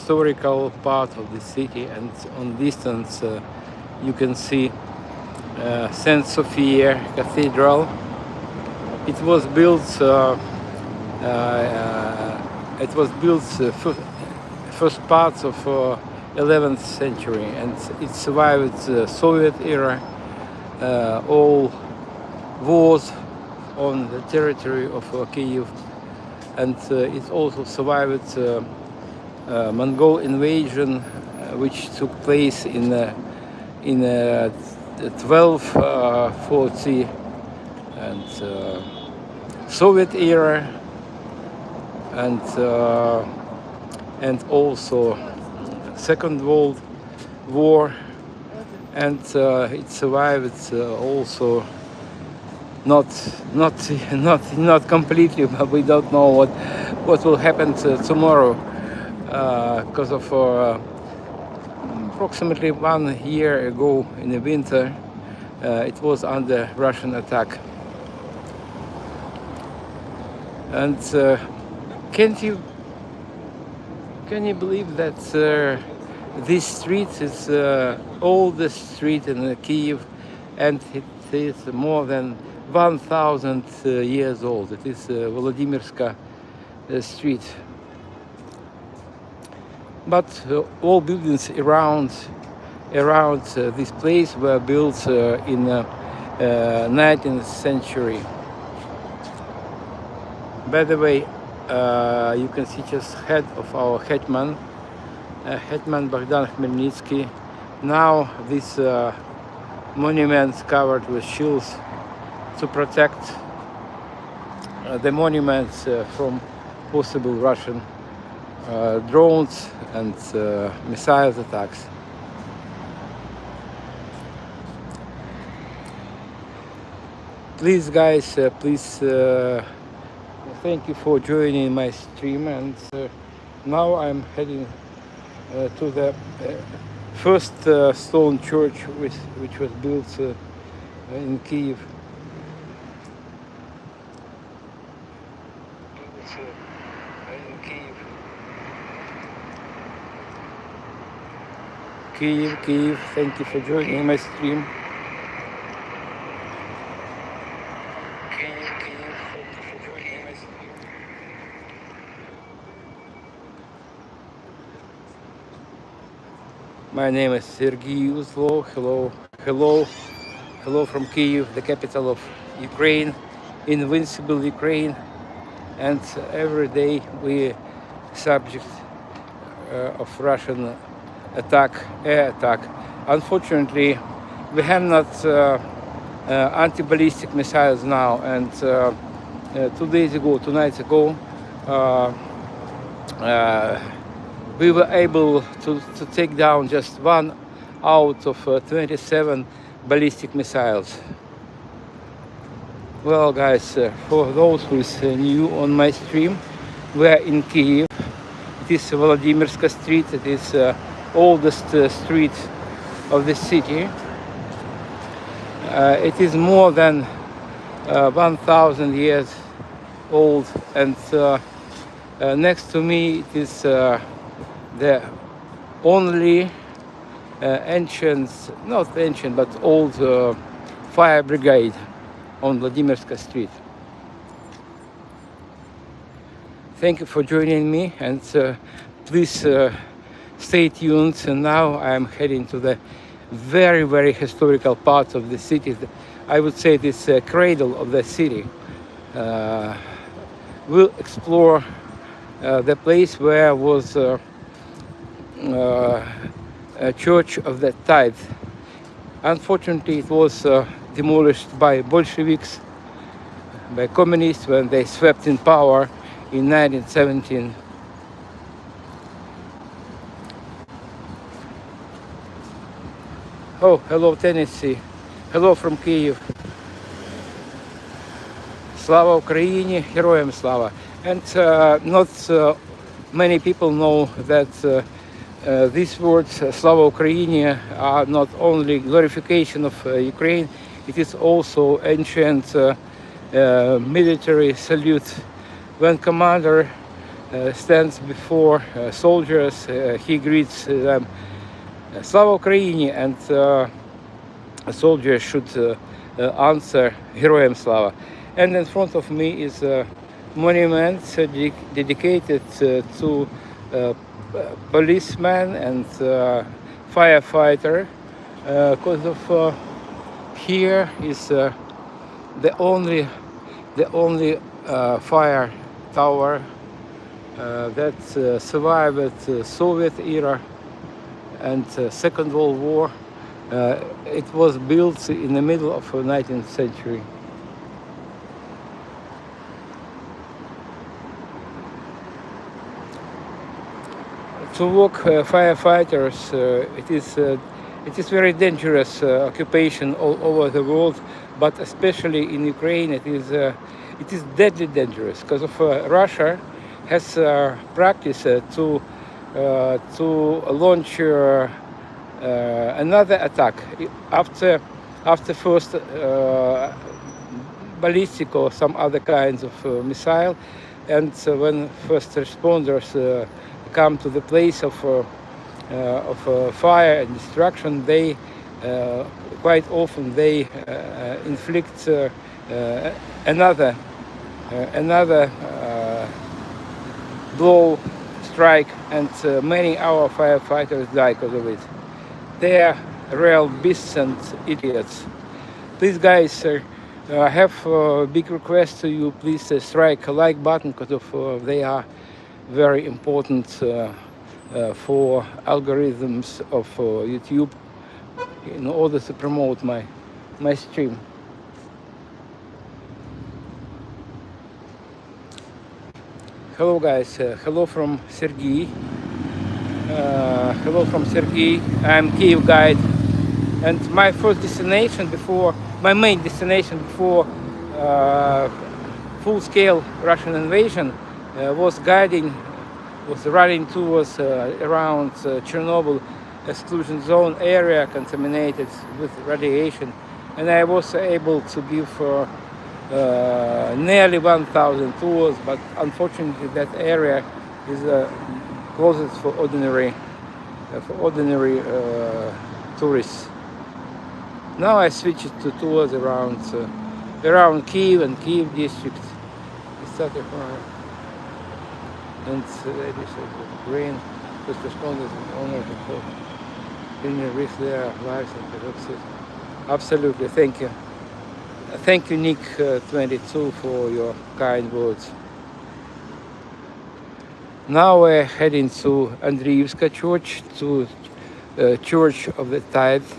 historical part of the city, and on distance you can see Saint Sophia Cathedral. It was built. First parts of 11th century, and it survived the Soviet era, all wars on the territory of Kyiv, and it also survived Mongol invasion, which took place in 1240, and Soviet era, and also Second World War, and it survived also not completely, but we don't know what will happen tomorrow because of approximately 1 year ago in the winter it was under Russian attack. And can you believe that this street is oldest street in Kyiv, and it is more than 1,000 years old. It is Volodymyrska street. But all buildings around this place were built in 19th century. By the way, you can see just head of our hetman, Hetman Bogdan Khmelnytsky. Now this monument covered with shields to protect the monuments from possible Russian drones and missile attacks. Please guys, please thank you for joining my stream, and now I'm heading to the first stone church which was built in Kyiv. Kyiv, thank you for joining my stream. My name is Sergey Uzlov. Hello from Kyiv, the capital of Ukraine, invincible Ukraine. And every day we subject of Russian air attack. Unfortunately, we have not anti-ballistic missiles now. And 2 nights ago, we were able to take down just one out of 27 ballistic missiles. Well, guys, for those who is new on my stream, we are in Kyiv. It is Volodymyrska Street. It is oldest street of the city. It is more than 1,000 years old, and next to me it is the only old fire brigade on Volodymyrska Street. Thank you for joining me, and please stay tuned. And now I am heading to the very, very historical part of the city. I would say this cradle of the city. We'll explore the place where was a church of the tithe. Unfortunately, it was demolished by Bolsheviks, by communists, when they swept in power in 1917. Oh, hello Tennessee. Hello from Kyiv. Слава Україні, героям слава. And not many people know that these words, Slava Ukraini, are not only glorification of Ukraine, it is also ancient military salute. When commander stands before soldiers. He greets them, Slava Ukraini, and a soldier should answer Heroyam Slava. And in front of me is a monument dedicated to policeman and firefighter, because of here is the only fire tower that survived Soviet era and Second World War. It was built in the middle of the 19th century. To work firefighters, it is very dangerous occupation all over the world, but especially in Ukraine, it is deadly dangerous because of Russia has practice to launch another attack after first ballistic or some other kinds of missile, and when first responders come to the place of fire and destruction, they quite often they inflict another blow, strike, and many our firefighters die because of it. They are real beasts and idiots. Please, guys, I have a big request to you. Please strike a like button because of they are very important for algorithms of YouTube in order to promote my stream. Hello, guys. Hello from Sergei. Hello from Sergei. I'm Kyiv guide, and my main destination before full-scale Russian invasion was running towards around Chernobyl exclusion zone area contaminated with radiation, and I was able to give nearly 1,000 tours, but unfortunately that area is closed for ordinary tourists. Now I switched to tours around Kyiv and Kyiv district. And ladies of Ukraine, first responders and owners of criminal risk their lives and products. Absolutely, thank you. Thank you, Nick22, for your kind words. Now we're heading to Andriivska Church, to Church of the Tithe,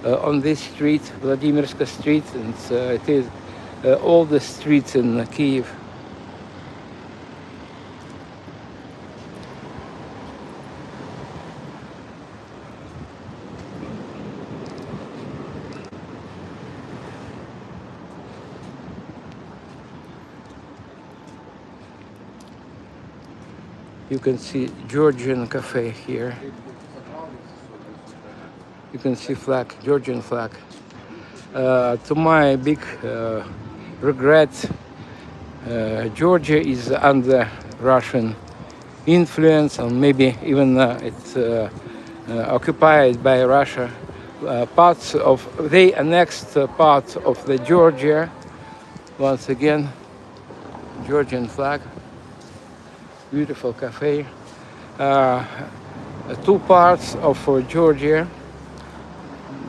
on this street, Vladimirska Street, and it is all the streets in Kyiv. You can see Georgian cafe here. You can see flag, Georgian flag. To my big regret, Georgia is under Russian influence, and maybe even it's occupied by Russia. They annexed parts of the Georgia. Once again, Georgian flag. Beautiful cafe. Two parts of Georgia.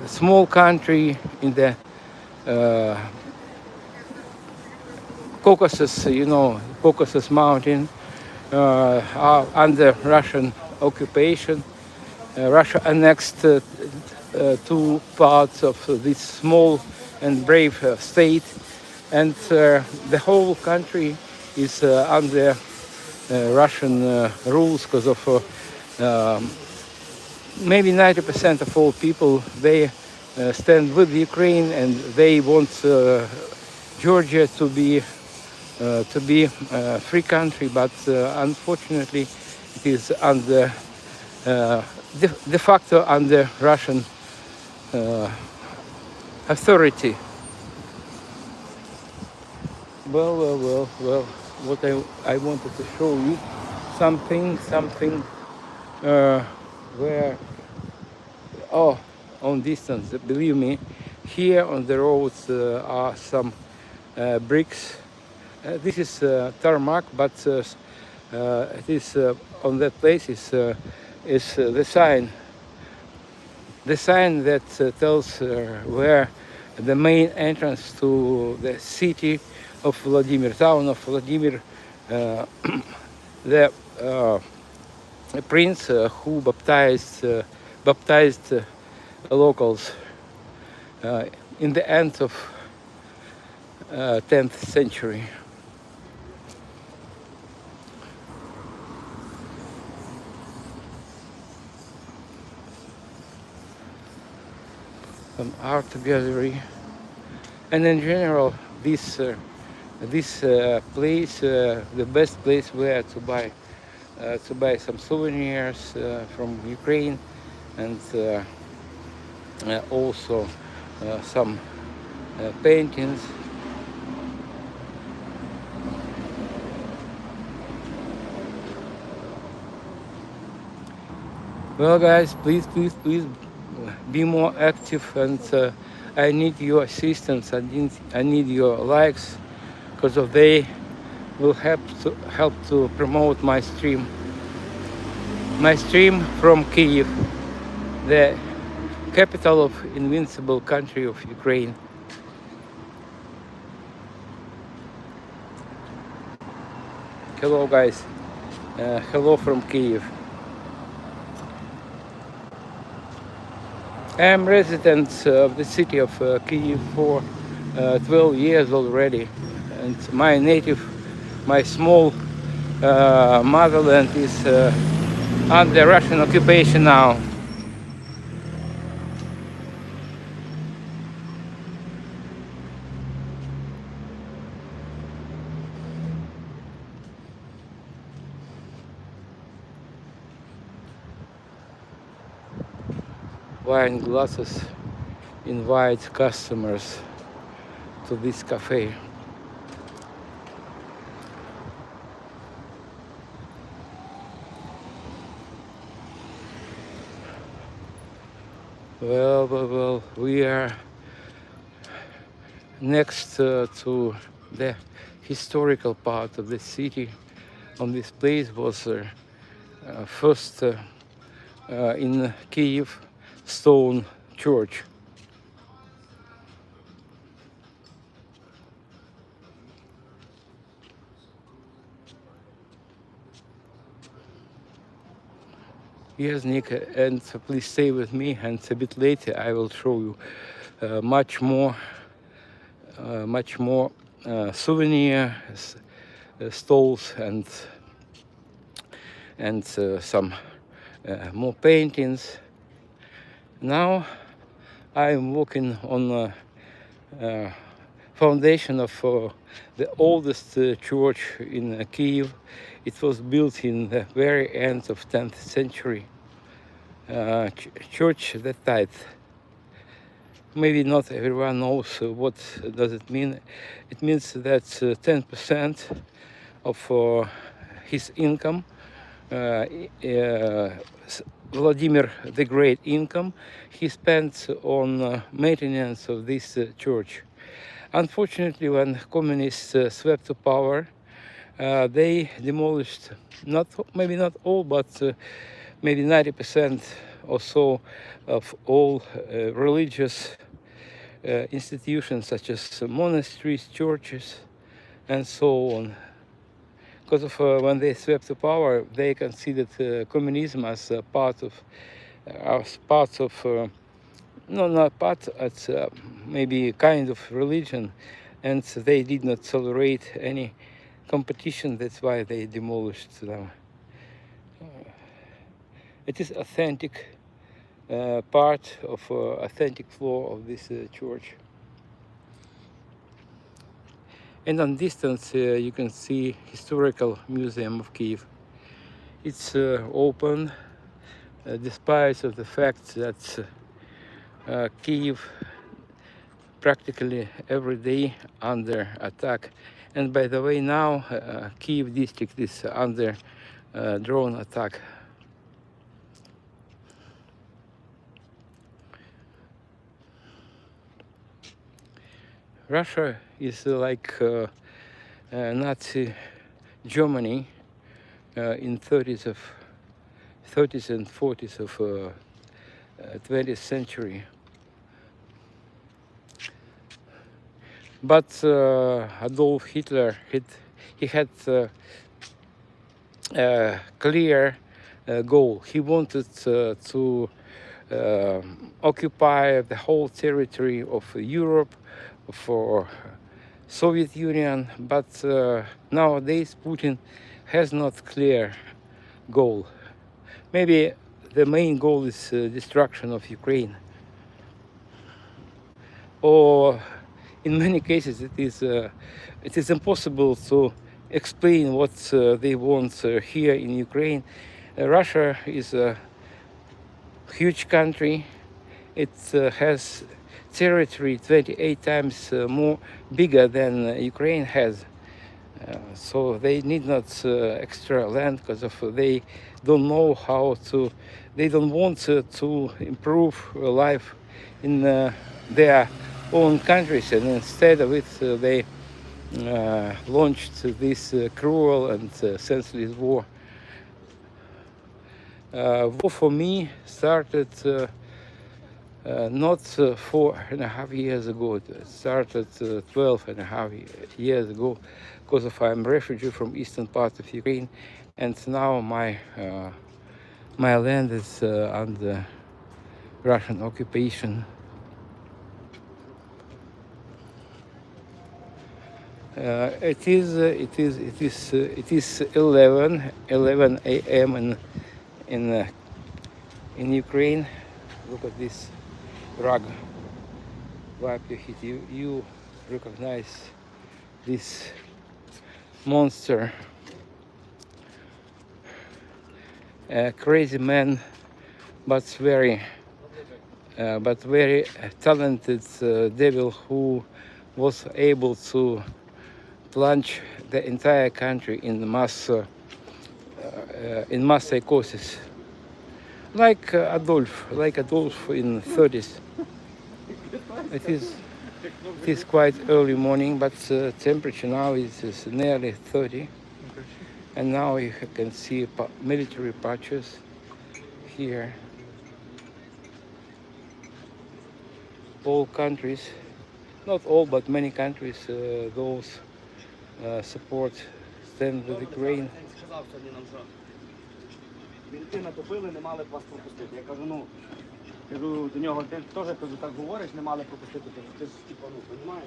A small country in the Caucasus, Caucasus Mountain, are under Russian occupation. Russia annexed two parts of this small and brave state, and the whole country is under Russian rules because of maybe 90% of all people, they stand with Ukraine, and they want Georgia to be a free country, but unfortunately it is under de facto under Russian authority. Well. what I wanted to show you, something where, oh, on distance, believe me, here on the roads are some bricks. This is tarmac, but it is on that place is the sign that tells where the main entrance to the city of Vladimir, town of Vladimir, the prince who baptized locals in the end of 10th century. An art gallery, and in general, this place, the best place where to buy some souvenirs from Ukraine, and also some paintings. Well, guys, please be more active, and I need your assistance. I need your likes, because of they will help to promote my stream from Kyiv, the capital of invincible country of Ukraine. Hello, guys. Hello from Kyiv. I am resident of the city of Kyiv for 12 years already, and my small motherland is under Russian occupation now. Wine glasses invite customers to this cafe. Well, we are next to the historical part of the city. On this place was first in Kyiv stone church. Yes, Nick, and please stay with me, and a bit later I will show you much more souvenir stalls, and some more paintings. Now I'm walking on the foundation of the oldest church in Kyiv. It was built in the very end of 10th century. Church that died. Maybe not everyone knows what does it mean. It means that 10% of his income, Vladimir the Great income, he spent on maintenance of this church. Unfortunately, when communists swept to power, they demolished maybe not all, but maybe 90% or so of all religious institutions, such as monasteries, churches, and so on. Because of when they swept to power, they considered communism as part of no, not part, it's maybe kind of religion, and they did not tolerate any competition. That's why they demolished them. It is authentic part of authentic floor of this church. And on distance you can see Historical Museum of Kyiv. It's open despite of the fact that Kyiv practically every day under attack And by the way, now Kyiv district is under drone attack. Russia is like Nazi Germany in 30s and 40s of 20th century. But Adolf Hitler, he had a clear goal. He wanted to occupy the whole territory of Europe for Soviet Union, but nowadays Putin has not clear goal. Maybe the main goal is destruction of Ukraine, or in many cases it is impossible to explain what they want here in Ukraine. Russia is a huge country. It has territory 28 times more bigger than Ukraine has. So they need not extra land because they don't know how to, they don't want to improve life in their own countries, and instead of it they launched this cruel and senseless war. War for me started not 4.5 years ago. It started 12.5 years ago, because I'm a refugee from eastern part of Ukraine, and now my land is under Russian occupation. It is 11 a.m. in Ukraine. Look at this rug. Wipe your heat. You recognize this monster, a crazy man, but very talented devil who was able to plunge the entire country in mass psychosis, like Adolf in 30s. It is quite early morning, but temperature now is nearly 30, and now you can see military patches here. All countries, not all, but many countries, those support, stand with Ukraine. Бінти натопили, не мали вас пропустити. Я кажу, до нього, ти теж так говориш, не мали пропустити. Ти ж типу, розумієш?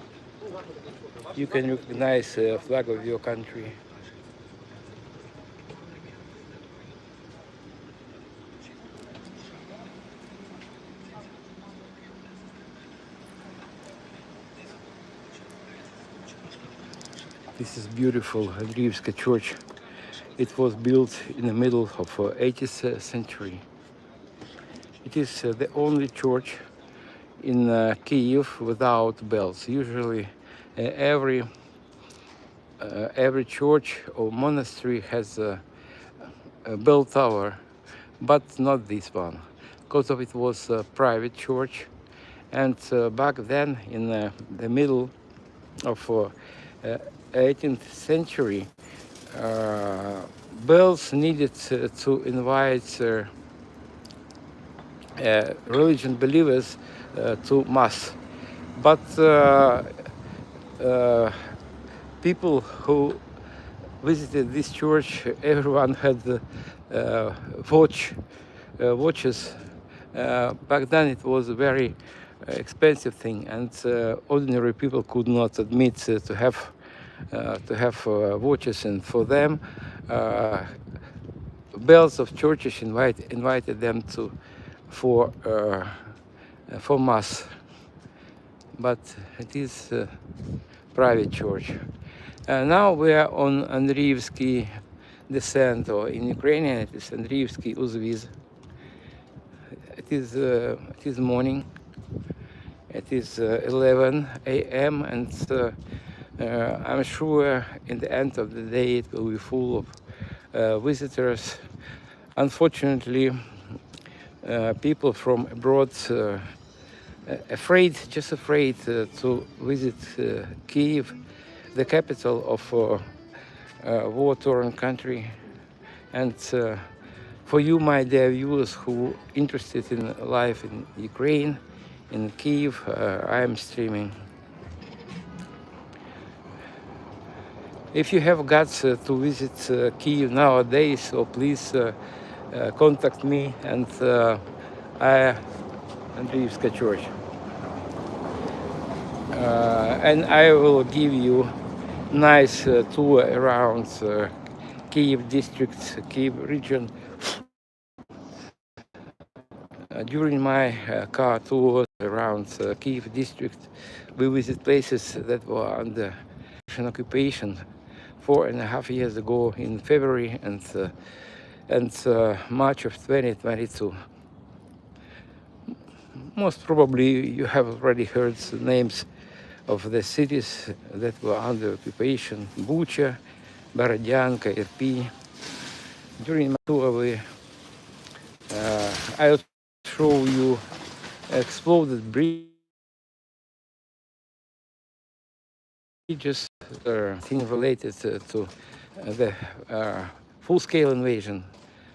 You can recognize the flag of your country. This is beautiful Andriivska church. It was built in the middle of 18th century. It is the only church in Kyiv without bells. Usually every church or monastery has a bell tower, but not this one, because of it was a private church. And back then, in the middle of 18th century, bells needed to invite religion believers to mass, but people who visited this church, everyone had watches. Back then it was a very expensive thing, and ordinary people could not admit to have watches, and for them bells of churches invited them for mass, but it is a private church. Now we are on Andriivsky descent, or in Ukrainian it is Andriivsky Uzviz. It is morning. It is 11 a.m. and I'm sure in the end of the day it will be full of visitors. Unfortunately, people from abroad just afraid to visit Kyiv, the capital of war-torn country. And for you, my dear viewers who interested in life in Ukraine, in Kyiv, I am streaming. If you have guts to visit Kyiv nowadays, so please contact me and I, Andriivska Church. And I will give you nice tour around Kyiv district, Kyiv region. During my car tours around Kyiv district, we visit places that were under Russian occupation 4.5 years ago in February and March of 2022. Most probably you have already heard the names of the cities that were under occupation: Bucha, Borodyanka, Irpin. During my tour, I'll show you exploded bridges, thing related to the full-scale invasion,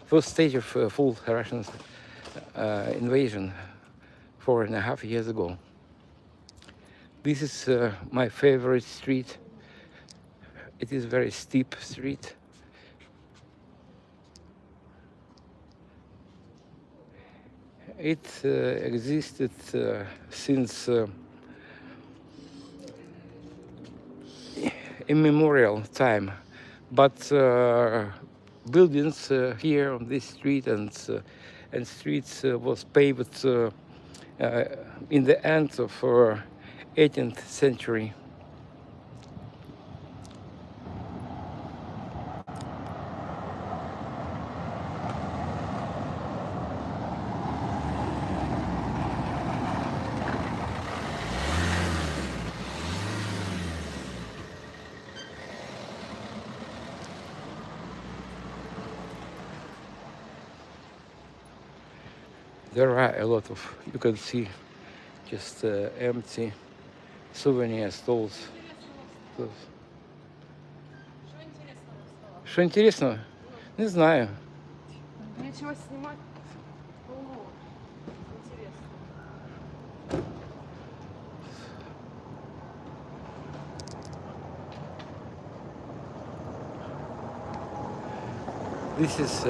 first stage of full Russian invasion 4.5 years ago. This is my favorite street. It is a very steep street. It existed since immemorial time, but buildings here on this street and streets was paved in the end of 18th century. There are a lot of, you can see, just empty souvenir stalls. Что интересного? Не знаю. Нечего снимать. Ого, интересно. This is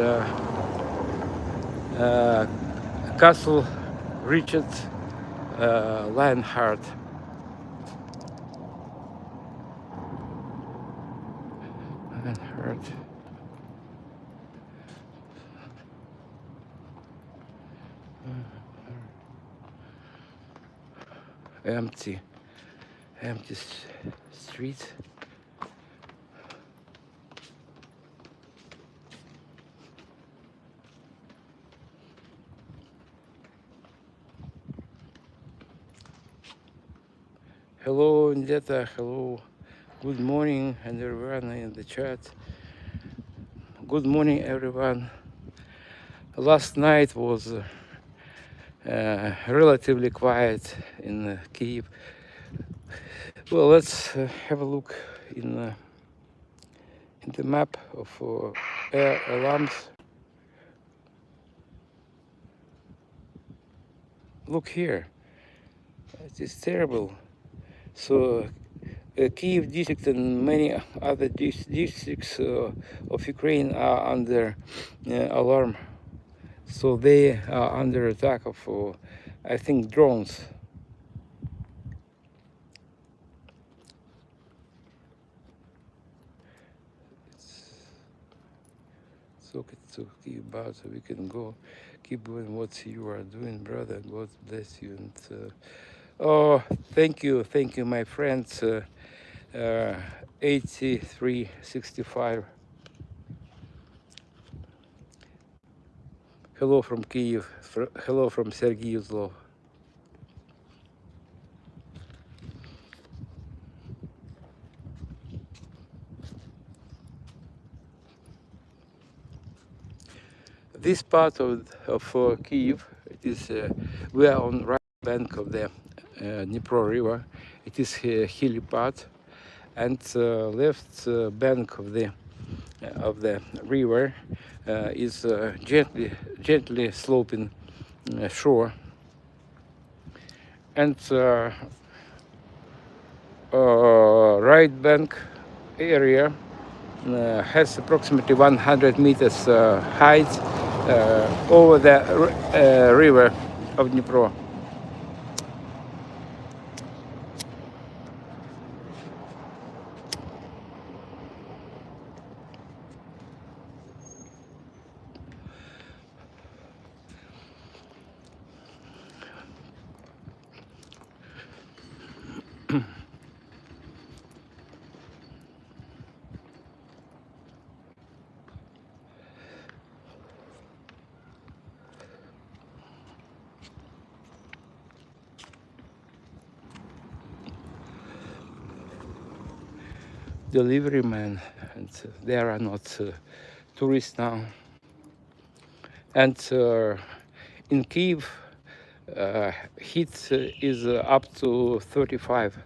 Castle Richard Lionheart. Lionheart. Empty street. Hello, Ndeta. Hello. Good morning, and everyone in the chat. Good morning, everyone. Last night was relatively quiet in Kyiv. Well, let's have a look in the map of air alarms. Look here. It is terrible. So Kyiv district and many other districts of Ukraine are under alarm. So they are under attack of, I think, drones. So keep about, so we can go. Keep doing what you are doing, brother. God bless you. And oh, thank you, my friends. 8365. Hello from Kyiv. Hello from Sergei Uzlov. this part of Kyiv, it is we are on right bank of the Dnipro River. It is a hilly part, and left bank of the river is gently sloping shore, and right bank area has approximately 100 meters height over the river of Dnipro. Deliverymen, and there are not tourists now. And in Kyiv, heat is up to 35.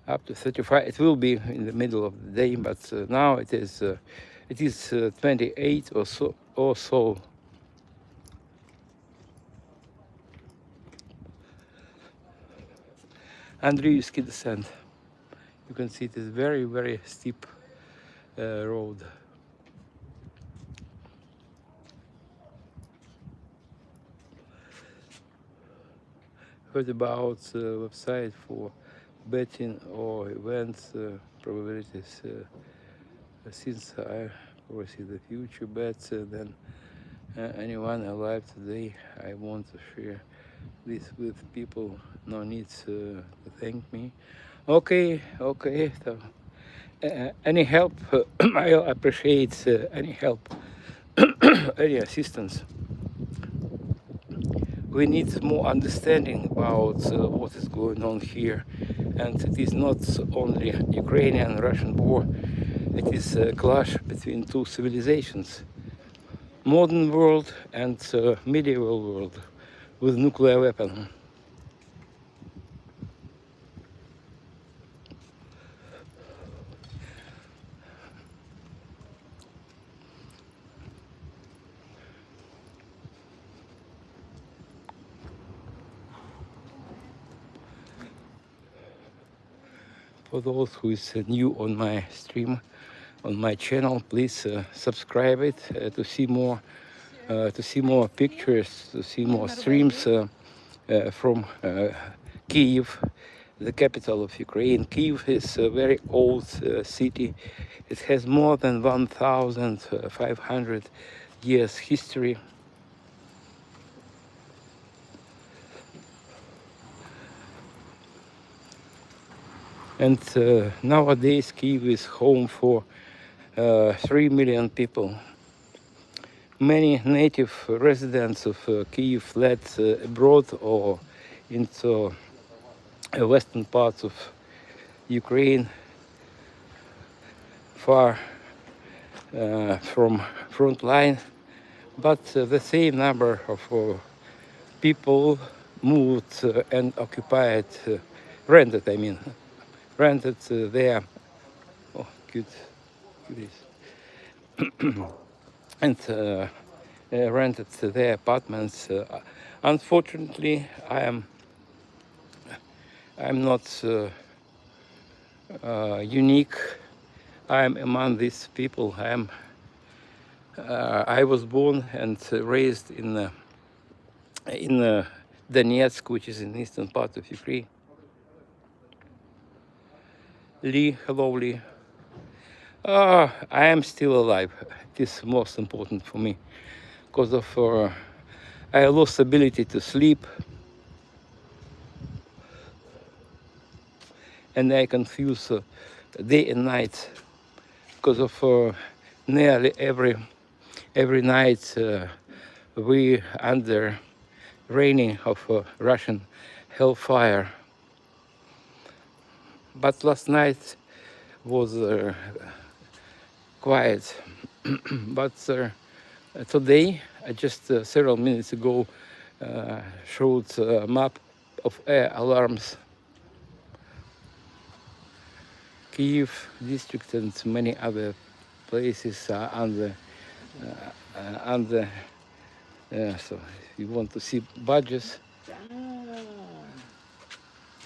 Up to 35. It will be in the middle of the day, but now it is 28 or so. Andriivsky descent. You can see it is very steep road. Heard about website for betting or events probabilities. Since I foresee the future bets, then anyone alive today, I want to share this with people. No need to thank me. Okay. So, any help, I appreciate any help, any assistance. We need more understanding about what is going on here, and it is not only Ukrainian-Russian war. It is a clash between two civilizations, modern world and medieval world with nuclear weapon. For those who is new on my stream, on my channel, please subscribe it to see more pictures, to see more streams from Kyiv, the capital of Ukraine. Kyiv is a very old city. It has more than 1,500 years history. And nowadays Kyiv is home for 3 million people. Many native residents of Kyiv fled abroad or into western parts of Ukraine, far from front line, but the same number of people moved and occupied, rented their and rented their apartments. Unfortunately, I'm not unique. I'm among these people. I was born and raised in Donetsk, which is in the eastern part of Ukraine. Hello, Lee. I am still alive. It is most important for me because of I lost ability to sleep, and I confuse day and night because of nearly every night we under raining of Russian hellfire. But last night was quiet. But Today, I just several minutes ago showed a map of air alarms. Kyiv district and many other places are under. So if you want to see badges,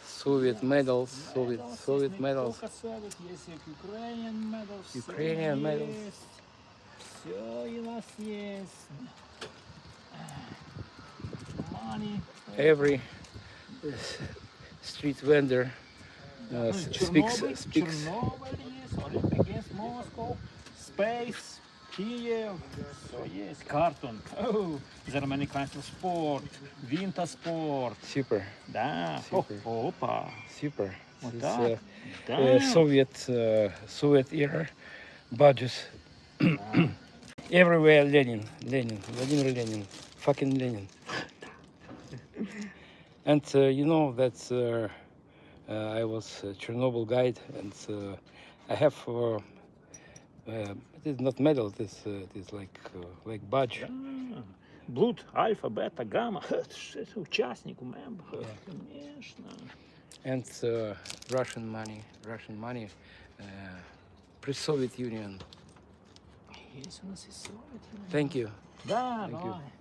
Soviet medals, Soviet medals, Только Soviet, есть и Ukrainian medals. Ukrainian medals. Все у нас есть. Money. Every street vendor speaks. Chernobyl есть, Olympic Games Moscow, Space, Kyiv. So yes, cartoon. Oh, there are many kinds of sport. Winter sport. Super, Да. Super. Опа. super. Вот This, так. Да. Soviet era badges. Everywhere Lenin, Vladimir Lenin, fucking Lenin. And you know that I was a Chernobyl guide, and I have it is not medal. It is like badge. Blood, альфа, бета, гамма. Это участник, member. Конечно. And Russian money, pre-Soviet Union. Есть у нас и Soviet Union. Thank you, Да, Thank you. давай.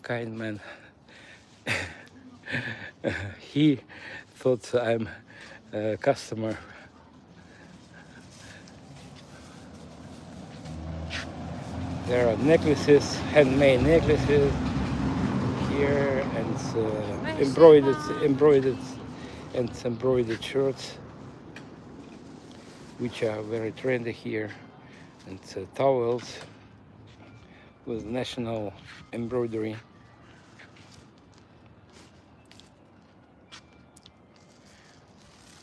kind man. He thought I'm a customer. There are necklaces, handmade necklaces here, and embroidered shirts, which are very trendy here, and towels with national embroidery.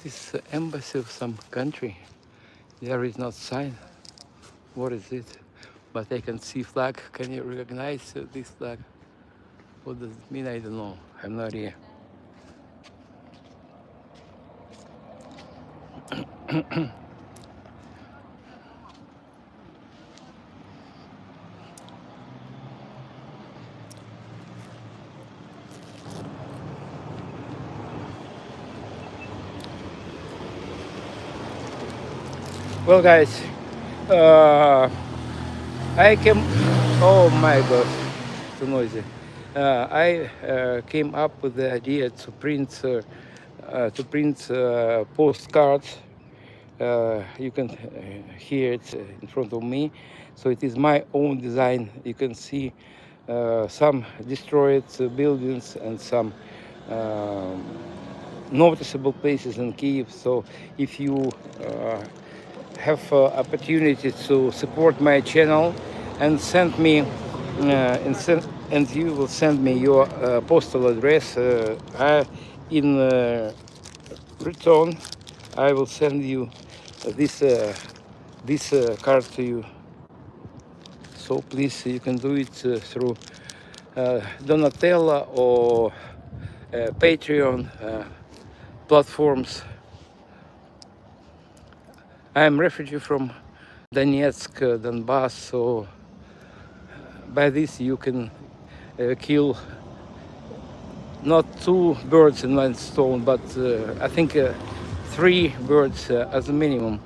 This embassy of some country. There is no sign. What is it? But I can see flag. Can you recognize this flag? What does it mean? I don't know. I have no idea. Well, guys, I came. Oh my God, too noisy. I came up with the idea to print postcards. You can hear it in front of me. So it is my own design. You can see some destroyed buildings and some noticeable places in Kyiv. So if you have opportunity to support my channel and send me and you will send me your postal address, in return I will send you this card to you. So please, you can do it through Donatella or Patreon platforms. I am refugee from Donetsk, Donbass, so by this you can kill not 2 birds in 1 stone, but I think 3 birds as a minimum.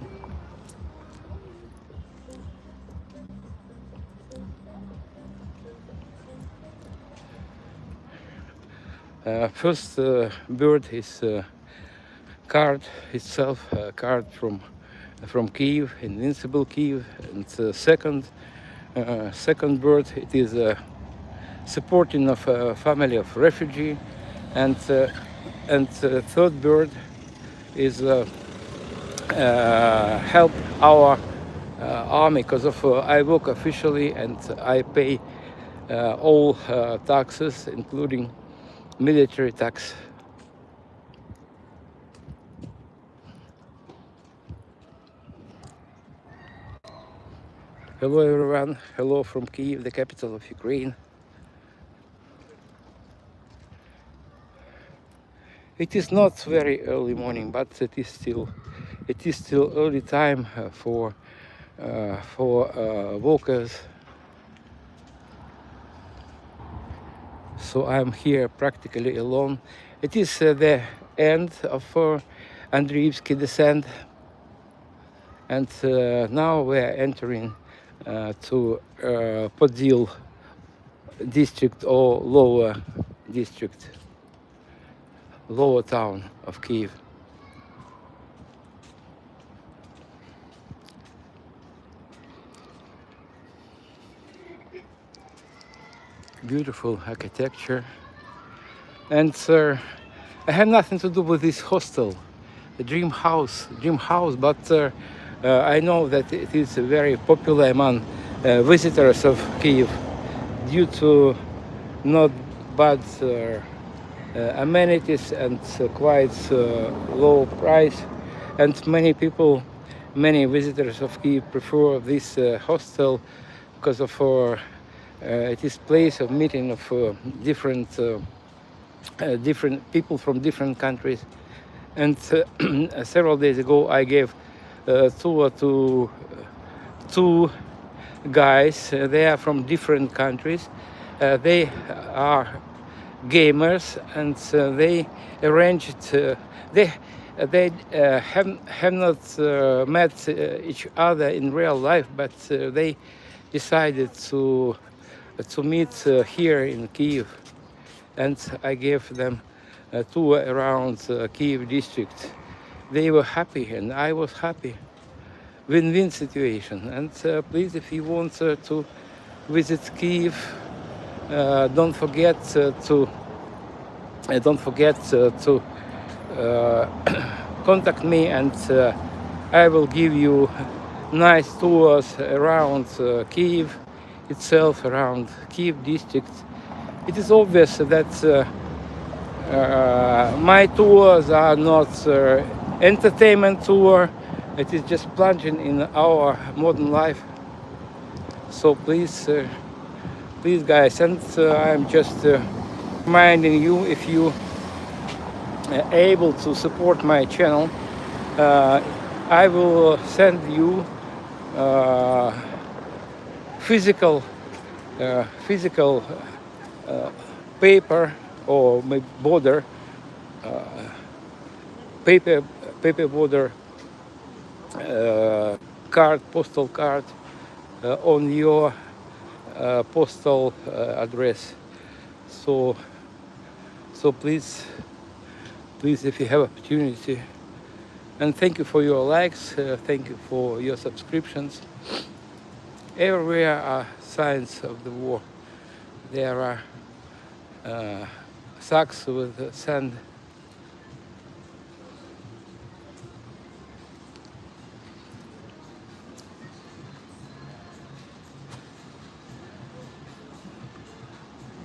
First bird is card itself, a card from Kyiv, invincible Kyiv, and second bird, it is supporting of a family of refugee, and third bird is help our army, because of I work officially and I pay all taxes, including military tax. Hello everyone, hello from Kyiv, the capital of Ukraine. It is not very early morning, but it is still early time for for walkers. So I'm here practically alone. It is the end of Andriivsky descent, and now we are entering to Podil district or lower district, lower town of Kyiv. Beautiful architecture, and I have nothing to do with this hostel, the dream house, but I know that it is very popular among visitors of Kyiv due to not bad amenities and quite low price, and many visitors of Kyiv prefer this hostel because of it is place of meeting of different people from different countries. And several days ago I gave tour to two guys. They are from different countries. They are gamers, and they arranged. They have not met each other in real life, but they decided to meet here in Kyiv, and I gave them a tour around Kyiv district. They were happy, and I was happy. Win-win situation. And please, if you want to visit Kyiv, don't forget to contact me, and I will give you nice tours around Kyiv itself, around Kyiv district. It is obvious that my tours are not entertainment tour. It is just plunging in our modern life. So please, please guys, and I'm just reminding you, if you are able to support my channel, I will send you physical paper or maybe border paper border card, postal card on your postal address. So please, if you have opportunity, and thank you for your likes, thank you for your subscriptions. Everywhere are signs of the war. There are sacks with sand.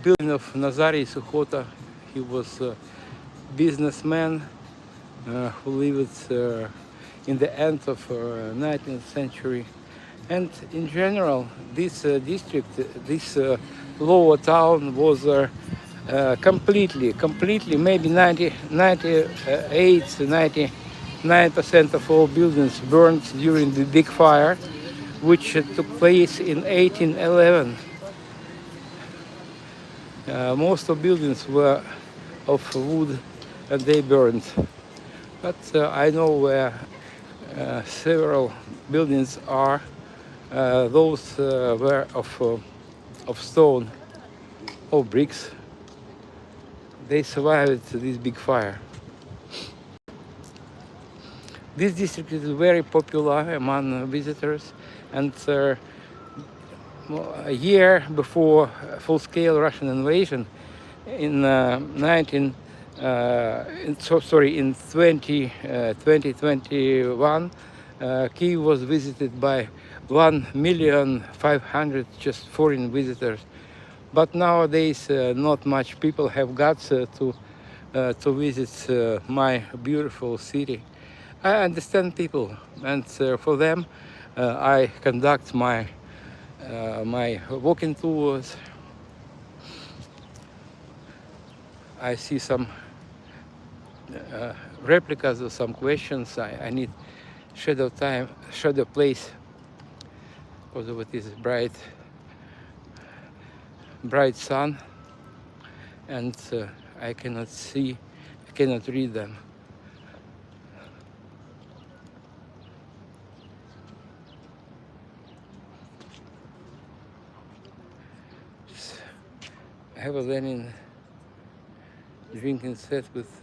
Building of Nazarij Sukhota. He was a businessman who lived in the end of 19th century. And in general, this district, this lower town was completely, maybe 98, 99% of all buildings burned during the big fire, which took place in 1811. Most of buildings were of wood and they burned. But I know where several buildings are. Those were of stone or bricks. They survived this big fire. This district is very popular among visitors, and a year before full-scale Russian invasion in 2021, Kyiv was visited by 1,500,000 just foreign visitors. But nowadays, not much people have got to visit my beautiful city. I understand people, and for them, I conduct my walking tours. I see some replicas of some questions. I need shadow place because of this bright sun, and I cannot read them. I have a Lenin drinking set with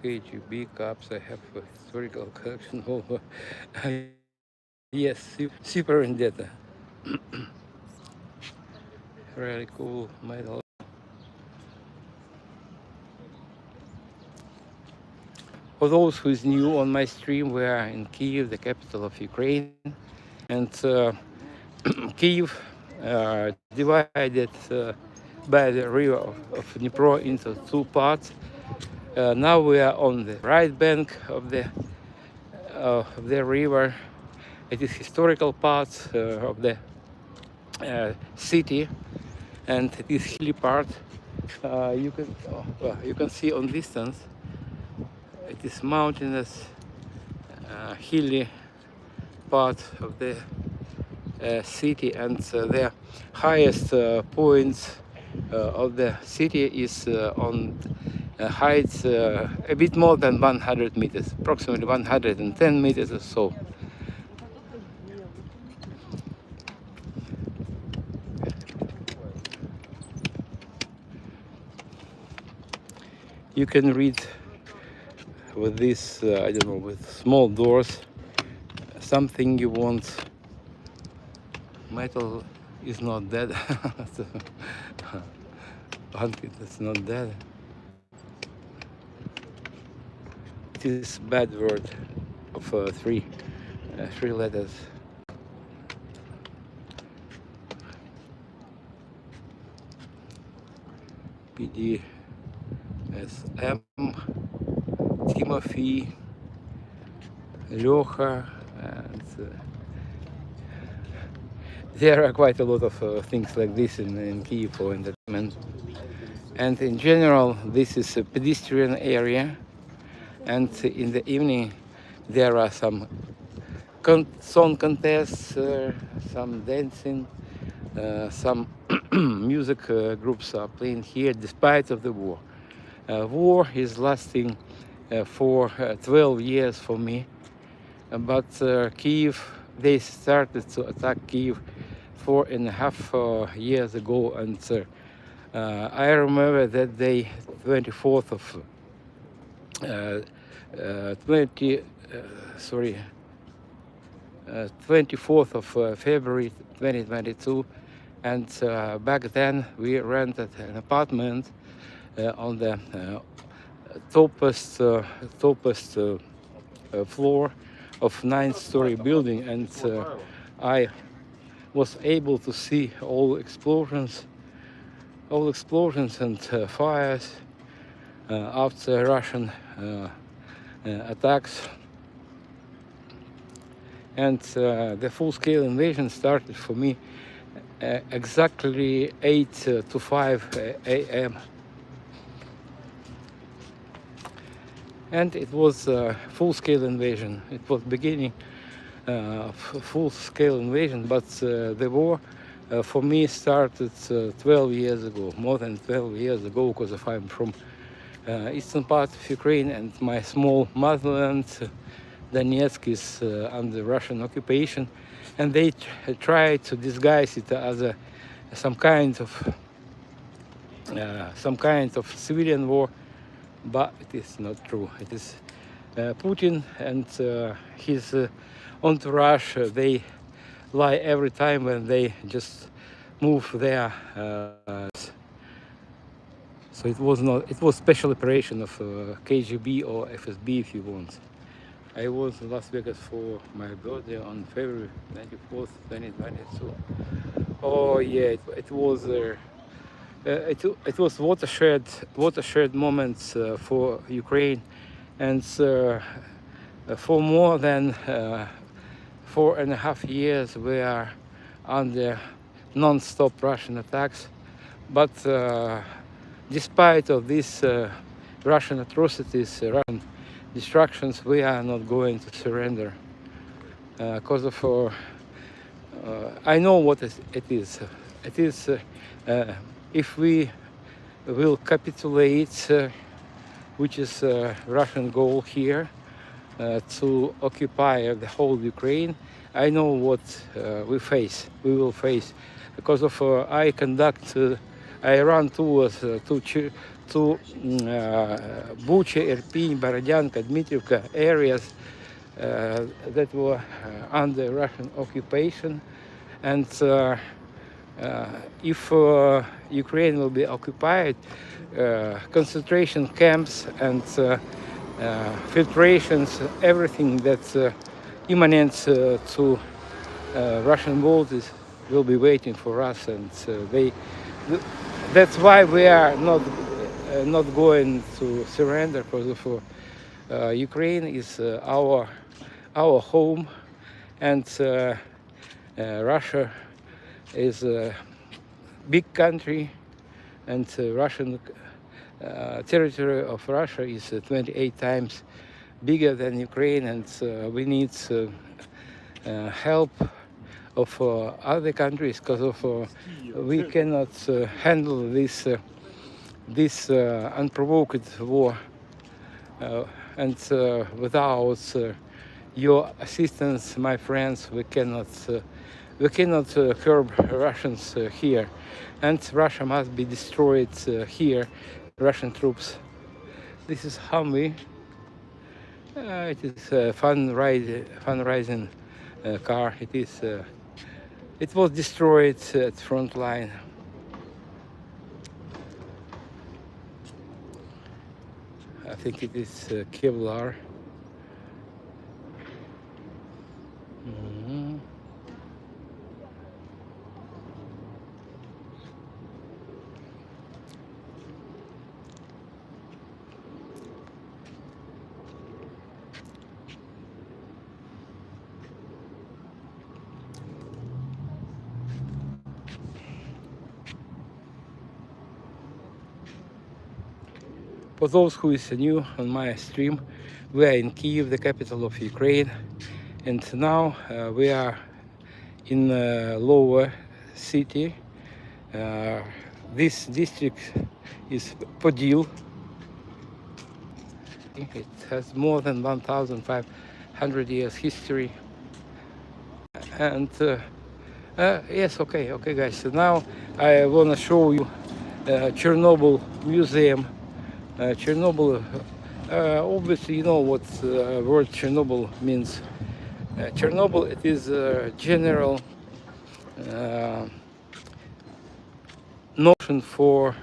KGB cups. I have a historical collection over. Yes, super vendetta. Really cool medal. For those who is new on my stream, we are in Kyiv, the capital of Ukraine, and Kyiv divided by the river of Dnipro into two parts. Now we are on the right bank of the river. It is historical part of the city, and it is hilly part. You can see on distance. It is mountainous, hilly part of the city, and the highest points of the city is on heights a bit more than 100 meters, approximately 110 meters or so. You can read with this, I don't know, with small doors, something you want. Metal is not dead. Concrete is not dead. It is bad word of three letters. PDSM, Timothy, Lyocha, and there are quite a lot of things like this in Kyiv for entertainment. And in general, this is a pedestrian area, and in the evening there are some song contests, some dancing, some music groups are playing here despite of the war. War is lasting for 12 years for me, but Kyiv, they started to attack Kyiv 4.5 years ago, and I remember that day, 24th of 24th of February 2022, and back then we rented an apartment on the topest floor of 9-story building, and I was able to see all explosions and fires after Russian attacks. And the full-scale invasion started for me exactly 8 to 5 a.m. And it was a full-scale invasion. It was beginning of full-scale invasion, but the war for me started 12 years ago, more than 12 years ago, because I'm from eastern part of Ukraine, and my small motherland, Donetsk, is under Russian occupation, and they try to disguise it as some kind of civilian war, but it is not true. It is Putin and his entourage. They lie every time when they just move there. So it was special operation of KGB or FSB, if you want. I was in Las Vegas for my birthday on February 24th, 2022. Oh yeah, it was it was watershed moments for Ukraine, and for more than 4.5 years we are under non-stop Russian attacks. But despite of these Russian atrocities, Russian destructions, we are not going to surrender because of I know what it is. It is if we will capitulate, which is Russian goal here, to occupy the whole Ukraine. I know what we will face, because of I run towards to Bucha, Irpin, Borodyanka, Dmitrievka areas that were under Russian occupation, and if Ukraine will be occupied, concentration camps and filtrations, everything that's imminent to Russian borders will be waiting for us, and that's why we are not going to surrender, because of Ukraine is our home, and Russia is a big country, and Russian territory of Russia is 28 times bigger than Ukraine, and we need help of other countries, because of we cannot handle this unprovoked war, and without your assistance, my friends, we cannot curb Russians here, and Russia must be destroyed here. Russian troops. This is Humvee. It is a fun-rising car. It was destroyed at front line. I think it is Kevlar. For those who is new on my stream, we are in Kyiv, the capital of Ukraine, and now we are in lower city. This district is Podil. It has more than 1,500 years history. And yes, okay, guys. So now I want to show you Chernobyl Museum. Chernobyl, obviously you know what word Chernobyl means. Chernobyl, it is a general notion for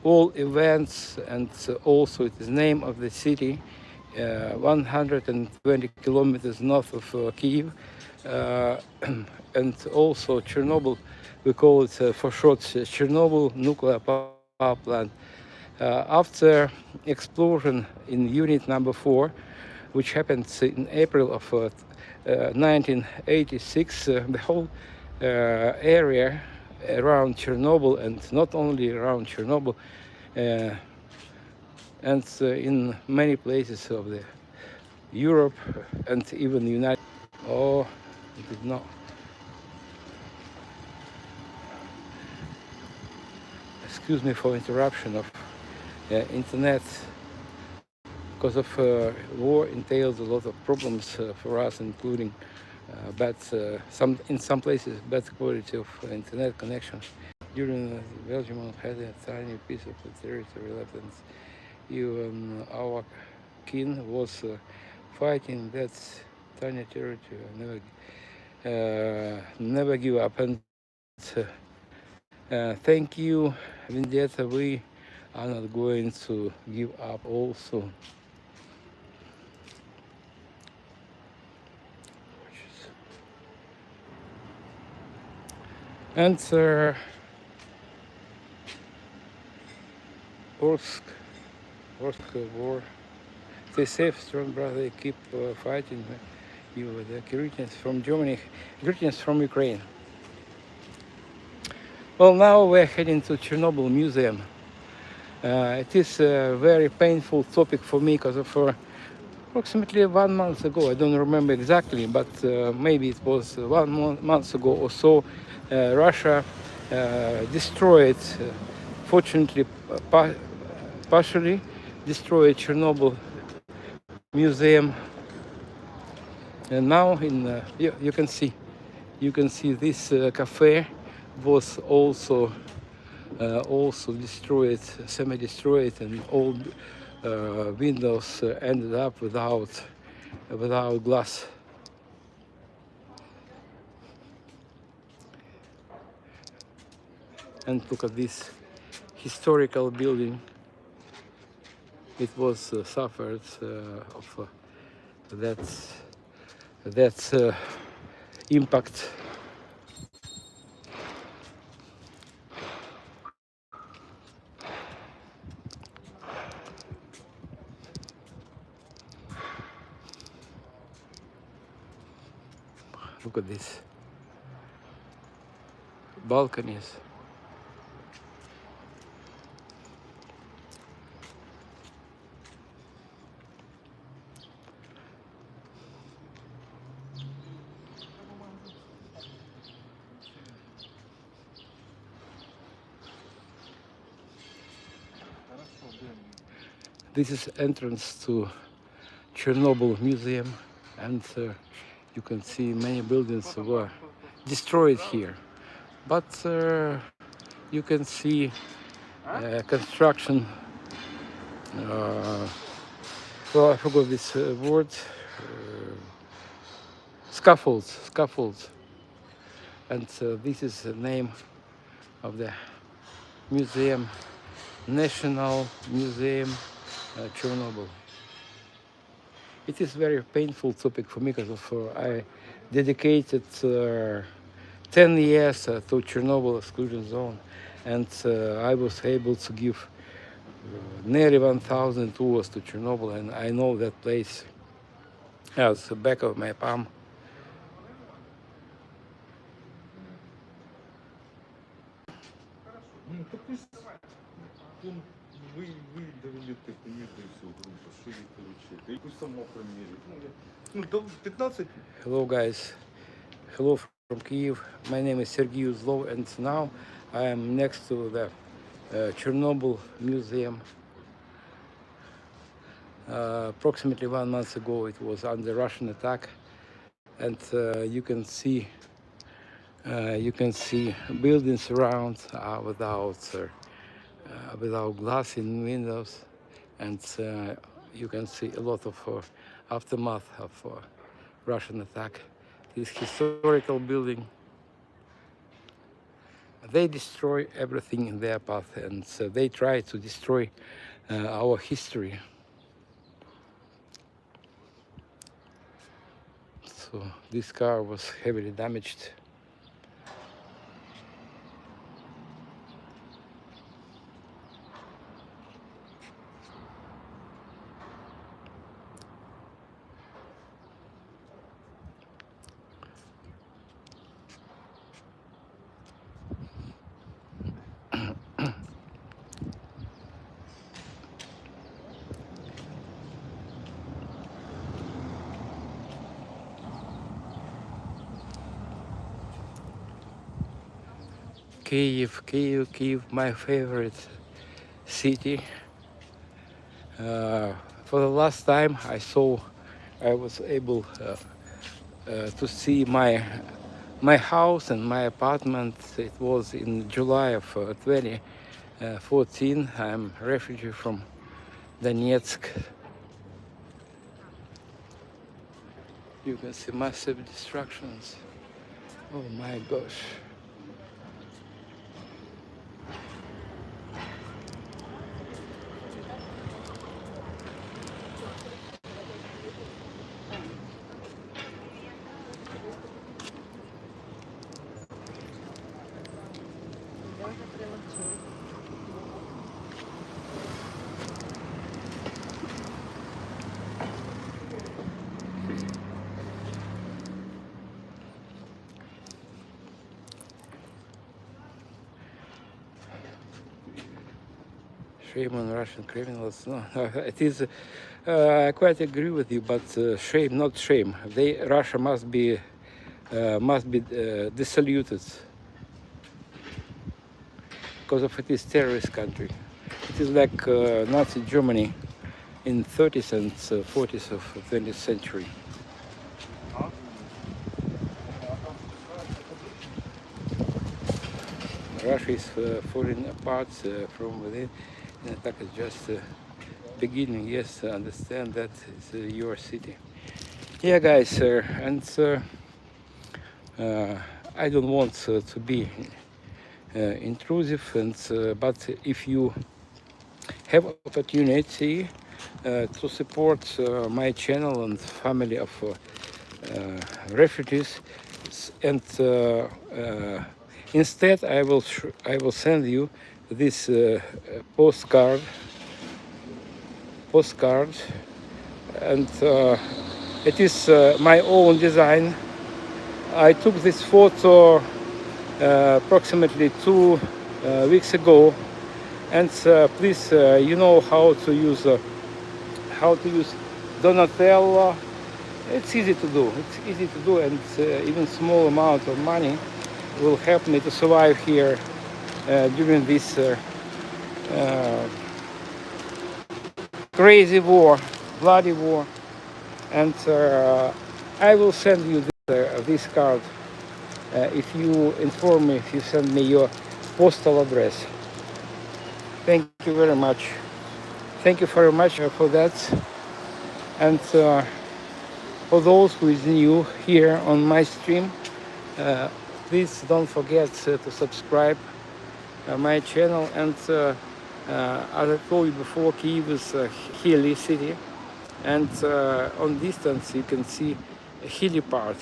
all events, and also it is name of the city, 120 kilometers north of Kyiv, and also Chernobyl, we call it for short Chernobyl nuclear power plant. After explosion in unit number 4, which happened in April of 1986, the whole area around Chernobyl, and not only around Chernobyl, and in many places of the Europe and even the United. Oh, it did not. Excuse me for interruption of internet, because of war entails a lot of problems for us, including in some places bad quality of internet connection. During Belgium had a tiny piece of the territory left, and even our king was fighting that tiny territory. Never give up. And thank you, Vendetta. We are not going to give up also. And Orsk war. Stay safe, strong brother. Keep fighting. You with the greetings from Germany, greetings from Ukraine. Well, now we're heading to Chernobyl Museum. It is a very painful topic for me, because of approximately 1 month ago. I don't remember exactly, but maybe it was 1 month ago or so. Russia destroyed, fortunately, partially destroyed Chernobyl museum, and now you can see this cafe was also destroyed, semi-destroyed, and all windows ended up without glass. And look at this historical building. It was suffered of that impact. Look at this balconies. This is entrance to Chernobyl Museum, and you can see many buildings were destroyed here. But you can see construction. Well, I forgot this word. Scaffolds, and this is the name of the museum, National Museum Chernobyl. It is very painful topic for me because I dedicated 10 years to Chernobyl exclusion zone, and I was able to give nearly 1,000 tours to Chernobyl, and I know that place as the back of my palm. Ну, то пусть вы доведете примерно всю группу, что вы получите. И пусть сама примерит. Ну, до 15. Hello guys, hello from Kyiv. My name is Sergei Uzlov, and now I am next to the Chernobyl Museum. Approximately 1 month ago it was under Russian attack, and you can see buildings around without glass in windows, and you can see a lot of aftermath of Russian attack. This historical building, they destroy everything in their path, and they try to destroy our history. So this car was heavily damaged. Kyiv, my favorite city. For the last time I was able to see my house and my apartment. It was in July of 2014. I'm a refugee from Donetsk. You can see massive destructions. Oh my gosh. Shame on Russian criminals. No, it is. I quite agree with you, but shame, not shame. Russia must be dissoluted because of it is terrorist country. It is like Nazi Germany in 30s and 40s of 20th century. Russia is falling apart from within. And attack is just beginning. Yes, I understand that it's your city. Yeah, guys, and I don't want to be intrusive, and but if you have opportunity to support my channel and family of refugees, and instead I will send you this postcard, and it is my own design. I took this photo approximately 2 weeks ago, and please, you know how to use Donatello. It's easy to do. And even small amount of money will help me to survive here during this crazy war, bloody war. And I will send you this card if you inform me, if you send me your postal address. Thank you very much. Thank you very much for that. And for those who is new here on my stream, please don't forget to subscribe my channel. And as I told you before, Kyiv is a hilly city, and on distance you can see a hilly part.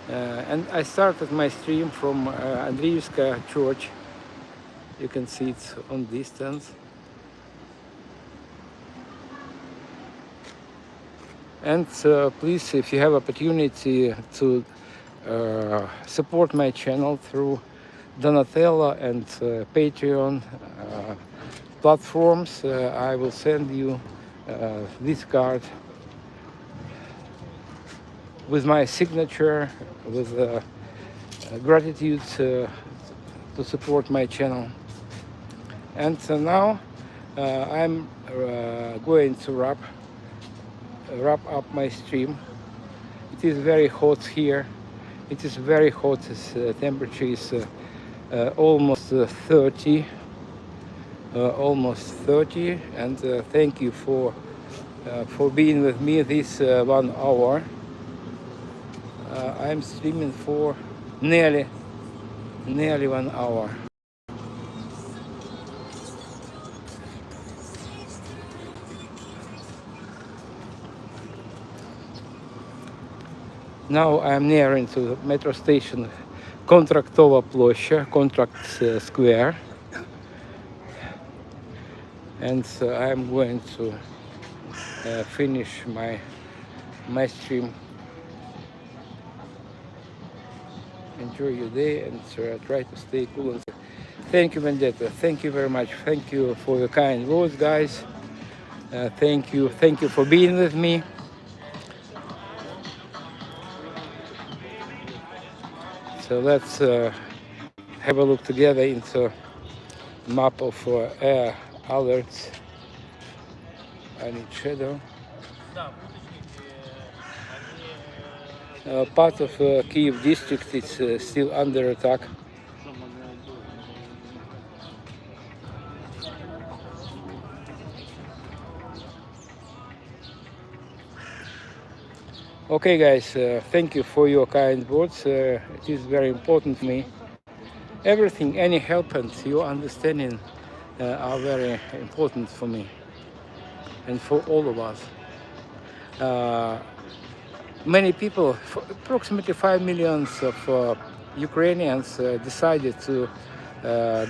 And I started my stream from Andriivska church. You can see it on distance. And please, if you have opportunity to support my channel through Donatello and Patreon platforms, I will send you this card with my signature, with gratitude to support my channel. And now I'm going to wrap up my stream. It is very hot here. It is very hot. The temperature is almost 30. And thank you for being with me this 1 hour. I'm streaming for nearly 1 hour. Now I'm nearing to the metro station Kontraktova Ploshcha, Contract Square, and I'm going to finish my stream. Enjoy your day and try to stay cool. And thank you, Vendetta. Thank you very much. Thank you for your kind words, guys. Thank you for being with me. So let's have a look together into map of air alerts. I need shadow. Part of Kyiv district is still under attack. Okay, guys, thank you for your kind words. It is very important for me. Everything, any help and your understanding are very important for me and for all of us. Many people, approximately 5 million of Ukrainians decided to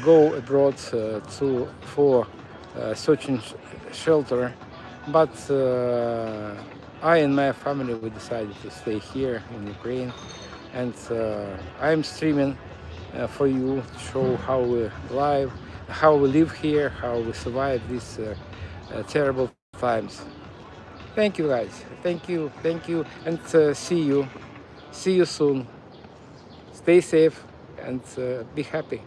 go abroad for searching shelter, but I and my family, we decided to stay here in Ukraine, and I'm streaming for you to show how we live, how we live here, how we survive these terrible times. Thank you, guys. Thank you, and see you. See you soon. Stay safe and be happy.